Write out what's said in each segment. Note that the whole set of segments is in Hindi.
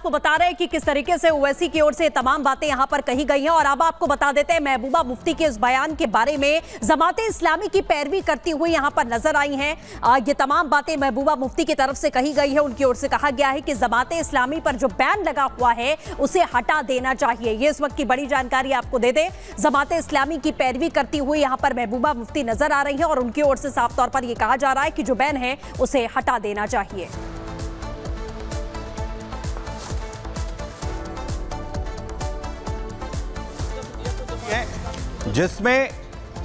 आपको बता रहे हैं कि किस तरीके से ओवैसी की ओर से तमाम बातें यहां पर कही गई हैं। और अब आपको बता देते हैं महबूबा मुफ्ती के इस बयान के बारे में, जमाते इस्लामी की पैरवी करती हुई यहां पर नजर आई हैं। ये तमाम बातें महबूबा मुफ्ती की तरफ से कही गई है। उनकी ओर से कहा गया है कि जमाते इस्लामी पर जो बैन लगा हुआ है उसे हटा देना चाहिए। ये इस वक्त की बड़ी जानकारी आपको दे दें। जमाते इस्लामी की पैरवी करती हुई यहां पर महबूबा मुफ्ती नजर आ रही है और उनकी ओर से साफ तौर पर यह कहा जा रहा है कि जो बैन है उसे हटा देना चाहिए। जिसमें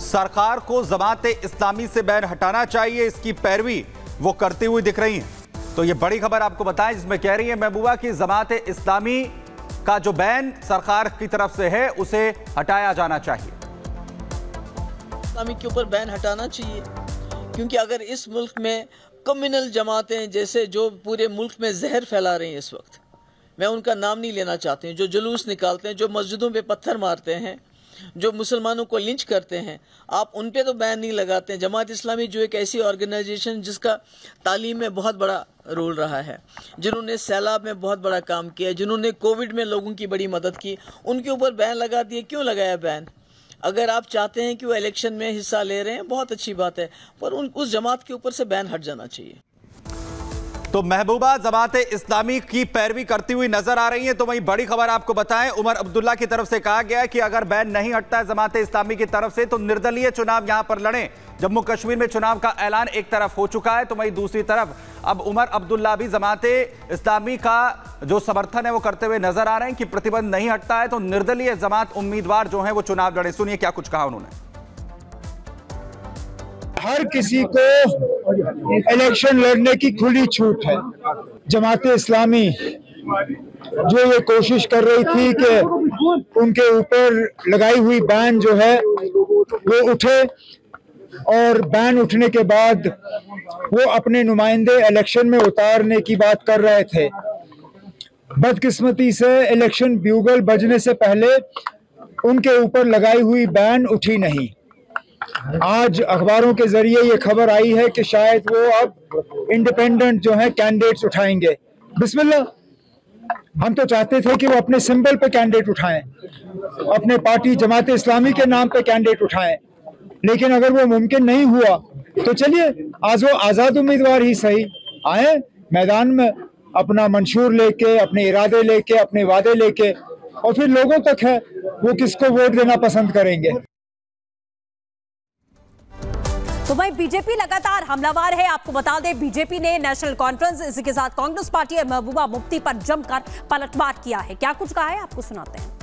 सरकार को जमाते इस्लामी से बैन हटाना चाहिए, इसकी पैरवी वो करती हुई दिख रही हैं। तो ये बड़ी खबर आपको बताएं जिसमें कह रही है महबूबा कि जमाते इस्लामी का जो बैन सरकार की तरफ से है उसे हटाया जाना चाहिए। इस्लामी के ऊपर बैन हटाना चाहिए, क्योंकि अगर इस मुल्क में कम्युनल जमातें जैसे जो पूरे मुल्क में जहर फैला रही हैं इस वक्त, मैं उनका नाम नहीं लेना चाहती हूँ, जो जुलूस निकालते हैं, जो मस्जिदों पे पत्थर मारते हैं, जो मुसलमानों को लिंच करते हैं, आप उन पे तो बैन नहीं लगाते हैं। जमात इस्लामी जो एक ऐसी ऑर्गेनाइजेशन जिसका तालीम में बहुत बड़ा रोल रहा है, जिन्होंने सैलाब में बहुत बड़ा काम किया, जिन्होंने कोविड में लोगों की बड़ी मदद की, उनके ऊपर बैन लगा दिए। क्यों लगाया बैन? अगर आप चाहते हैं कि वो इलेक्शन में हिस्सा ले रहे हैं, बहुत अच्छी बात है, पर उस जमात के ऊपर से बैन हट जाना चाहिए। तो महबूबा जमाते इस्लामी की पैरवी करती हुई नजर आ रही है। तो वहीं बड़ी खबर आपको बताएं, उमर अब्दुल्ला की तरफ से कहा गया है कि अगर बैन नहीं हटता है जमाते इस्लामी की तरफ से तो निर्दलीय चुनाव यहां पर लड़ें। जम्मू कश्मीर में चुनाव का ऐलान एक तरफ हो चुका है, तो वहीं दूसरी तरफ अब उमर अब्दुल्ला भी जमाते इस्लामी का जो समर्थन है वो करते हुए नजर आ रहे हैं कि प्रतिबंध नहीं हटता है तो निर्दलीय जमात उम्मीदवार जो है वो चुनाव लड़े। सुनिए क्या कुछ कहा उन्होंने। हर किसी को इलेक्शन लड़ने की खुली छूट है। जमाते इस्लामी जो ये कोशिश कर रही थी कि उनके ऊपर लगाई हुई बैन जो है वो उठे, और बैन उठने के बाद वो अपने नुमाइंदे इलेक्शन में उतारने की बात कर रहे थे। बदकिस्मती से इलेक्शन ब्यूगल बजने से पहले उनके ऊपर लगाई हुई बैन उठी नहीं। आज अखबारों के जरिए ये खबर आई है कि शायद वो अब इंडिपेंडेंट जो है कैंडिडेट्स उठाएंगे। बिस्मिल्लाह, हम तो चाहते थे कि वो अपने सिंबल पे कैंडिडेट उठाएं, अपने पार्टी जमाते इस्लामी के नाम पे कैंडिडेट उठाएं, लेकिन अगर वो मुमकिन नहीं हुआ तो चलिए आज वो आज़ाद उम्मीदवार ही सही आए मैदान में, अपना मंशूर लेके, अपने इरादे लेके, अपने वादे लेके, और फिर लोगों तक है वो किसको वोट देना पसंद करेंगे। तो भाई बीजेपी लगातार हमलावर है। आपको बता दें बीजेपी ने नेशनल कॉन्फ्रेंस, इसी के साथ कांग्रेस पार्टी और महबूबा मुफ्ती पर जमकर पलटवार किया है। क्या कुछ कहा है आपको सुनाते हैं।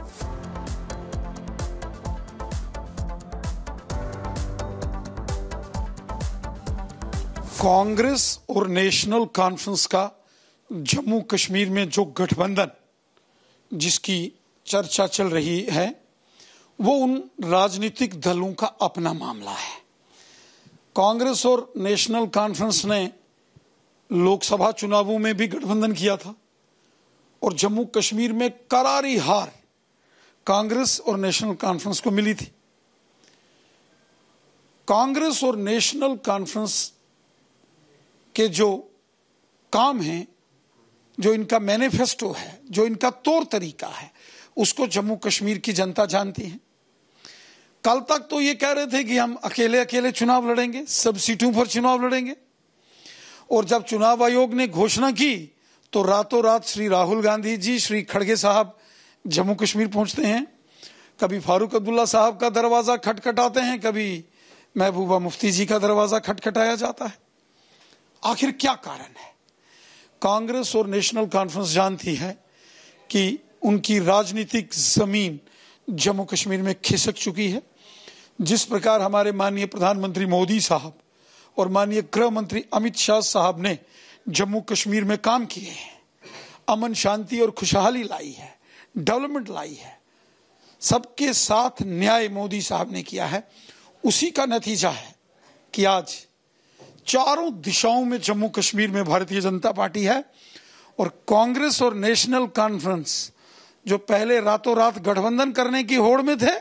कांग्रेस और नेशनल कॉन्फ्रेंस का जम्मू कश्मीर में जो गठबंधन जिसकी चर्चा चल रही है वो उन राजनीतिक दलों का अपना मामला है। कांग्रेस और नेशनल कॉन्फ्रेंस ने लोकसभा चुनावों में भी गठबंधन किया था और जम्मू कश्मीर में करारी हार कांग्रेस और नेशनल कॉन्फ्रेंस को मिली थी। कांग्रेस और नेशनल कॉन्फ्रेंस के जो काम हैं, जो इनका मैनिफेस्टो है, जो इनका तौर तरीका है, उसको जम्मू कश्मीर की जनता जानती है। कल तक तो ये कह रहे थे कि हम अकेले अकेले चुनाव लड़ेंगे, सब सीटों पर चुनाव लड़ेंगे, और जब चुनाव आयोग ने घोषणा की तो रातों रात श्री राहुल गांधी जी, श्री खड़गे साहब जम्मू कश्मीर पहुंचते हैं। कभी फारूक अब्दुल्ला साहब का दरवाजा खटखटाते हैं, कभी महबूबा मुफ्ती जी का दरवाजा खटखटाया जाता है। आखिर क्या कारण है? कांग्रेस और नेशनल कॉन्फ्रेंस जानती है कि उनकी राजनीतिक जमीन जम्मू कश्मीर में खिसक चुकी है। जिस प्रकार हमारे माननीय प्रधानमंत्री मोदी साहब और माननीय गृह मंत्री अमित शाह साहब ने जम्मू कश्मीर में काम किए हैं, अमन शांति और खुशहाली लाई है, डेवलपमेंट लाई है, सबके साथ न्याय मोदी साहब ने किया है, उसी का नतीजा है कि आज चारों दिशाओं में जम्मू कश्मीर में भारतीय जनता पार्टी है। और कांग्रेस और नेशनल कॉन्फ्रेंस जो पहले रातों रात गठबंधन करने की होड़ में थे,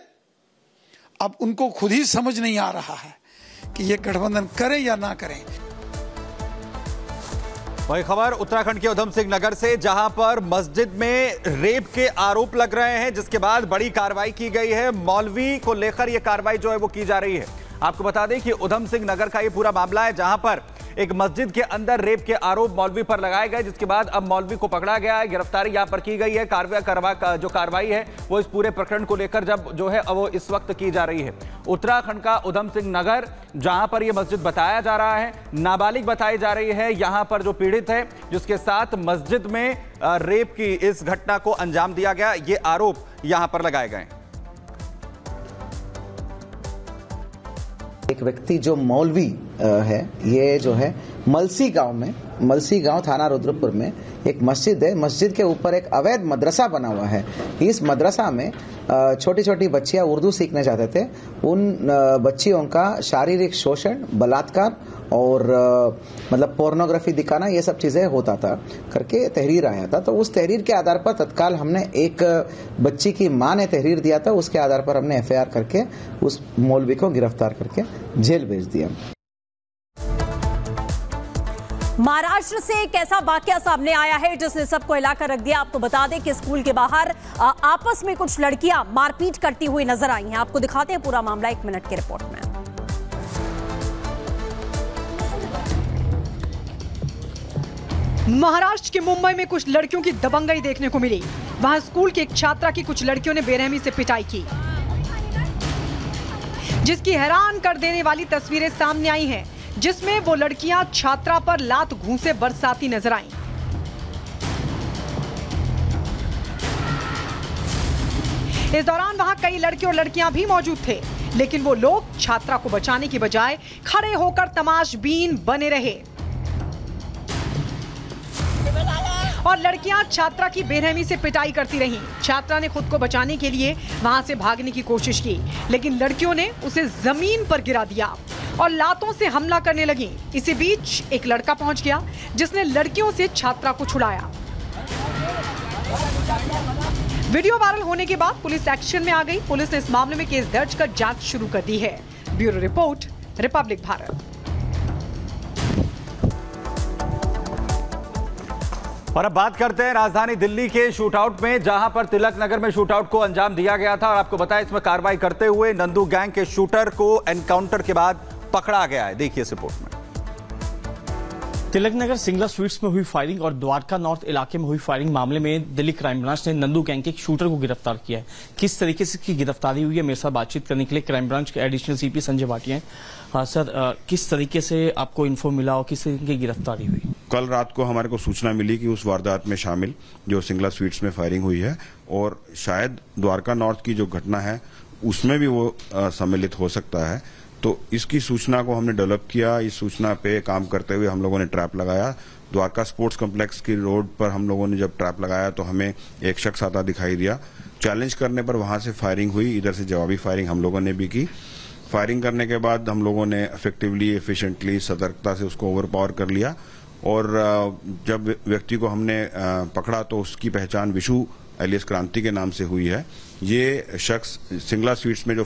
अब उनको खुद ही समझ नहीं आ रहा है कि ये गठबंधन करें या ना करें। वही खबर उत्तराखंड के उधम सिंह नगर से, जहां पर मस्जिद में रेप के आरोप लग रहे हैं, जिसके बाद बड़ी कार्रवाई की गई है। मौलवी को लेकर यह कार्रवाई जो है वो की जा रही है। आपको बता दें कि उधम सिंह नगर का ये पूरा मामला है, जहां पर एक मस्जिद के अंदर रेप के आरोप मौलवी पर लगाए गए, जिसके बाद अब मौलवी को पकड़ा गया है। गिरफ्तारी यहां पर की गई है। जो कार्रवाई है वो इस पूरे प्रकरण को लेकर जो है वो इस वक्त की जा रही है। उत्तराखंड का उधम सिंह नगर, जहां पर यह मस्जिद बताया जा रहा है, नाबालिग बताई जा रही है यहां पर जो पीड़ित है, जिसके साथ मस्जिद में रेप की इस घटना को अंजाम दिया गया, ये आरोप यहां पर लगाए गए। एक व्यक्ति जो मौलवी है, ये जो है मलसी गांव थाना रुद्रपुर में एक मस्जिद है। मस्जिद के ऊपर एक अवैध मदरसा बना हुआ है। इस मदरसा में छोटी छोटी बच्चियां उर्दू सीखने जाते थे। उन बच्चियों का शारीरिक शोषण, बलात्कार और मतलब पोर्नोग्राफी दिखाना, ये सब चीजें होता था करके तहरीर आया था। तो उस तहरीर के आधार पर तत्काल हमने, एक बच्ची की मां ने तहरीर दिया था, उसके आधार पर हमने एफआईआर करके उस मौलवी को गिरफ्तार करके जेल भेज दिया। महाराष्ट्र से एक ऐसा वाकया सामने आया है जिसने सबको हिलाकर रख दिया। आपको बता दें कि स्कूल के बाहर आपस में कुछ लड़कियां मारपीट करती हुई नजर आई हैं। आपको दिखाते हैं पूरा मामला 1 मिनट की रिपोर्ट में। महाराष्ट्र के मुंबई में कुछ लड़कियों की दबंगई देखने को मिली। वहां स्कूल की एक छात्रा की कुछ लड़कियों ने बेरहमी से पिटाई की, जिसकी हैरान कर देने वाली तस्वीरें सामने आई हैं, जिसमें वो लड़कियां छात्रा पर लात घूंसे बरसाती नजर आईं। इस दौरान वहां कई लड़के और लड़कियां भी मौजूद थे, लेकिन वो लोग छात्रा को बचाने की बजाय खड़े होकर तमाशबीन बने रहे और लड़कियां छात्रा की बेरहमी से पिटाई करती रहीं। छात्रा ने खुद को बचाने के लिए वहां से भागने की कोशिश की, लेकिन लड़कियों ने उसे जमीन पर गिरा दिया और लातों से हमला करने लगी। इसी बीच एक लड़का पहुंच गया, जिसने लड़कियों से छात्रा को छुड़ाया। वीडियो वायरल होने के बाद पुलिस एक्शन में आ गई। पुलिस ने इस मामले में केस दर्ज कर जांच शुरू कर दी है। Bureau report, Republic Bharat. और अब बात करते हैं राजधानी दिल्ली के शूटआउट में, जहां पर तिलक नगर में शूटआउट को अंजाम दिया गया था। और आपको बताया, इसमें कार्रवाई करते हुए नंदू गैंग के शूटर को एनकाउंटर के बाद पकड़ा गया है। देखिए इस रिपोर्ट में। तिलक नगर सिंगला स्वीट्स में हुई फायरिंग और द्वारका नॉर्थ इलाके में हुई फायरिंग मामले में दिल्ली क्राइम ब्रांच ने नंदू गैंग के एक शूटर को गिरफ्तार किया है। किस तरीके से इसकी गिरफ्तारी हुई है, मेरे साथ बातचीत करने के लिए क्राइम ब्रांच के एडिशनल सीपी संजय भाटिया हैं। सर, किस तरीके से आपको इन्फो मिला और किस तरीके की गिरफ्तारी हुई? कल रात को हमारे को सूचना मिली कि उस वारदात में शामिल जो सिंगला स्वीट्स में फायरिंग हुई है, और शायद द्वारका नॉर्थ की जो घटना है उसमें भी वो सम्मिलित हो सकता है। तो इसकी सूचना को हमने डेवलप किया। इस सूचना पे काम करते हुए हम लोगों ने ट्रैप लगाया। द्वारका स्पोर्ट्स कॉम्प्लेक्स की रोड पर हम लोगों ने जब ट्रैप लगाया तो हमें एक शख्स आता दिखाई दिया। चैलेंज करने पर वहां से फायरिंग हुई। इधर से जवाबी फायरिंग हम लोगों ने भी की। फायरिंग करने के बाद हम लोगों ने इफेक्टिवली, एफिशिएंटली, सतर्कता से उसको ओवरपावर कर लिया। और जब व्यक्ति को हमने पकड़ा तो उसकी पहचान विशु एलियस क्रांति के नाम से हुई है। ये शख्स सिंगला स्वीट्स में जो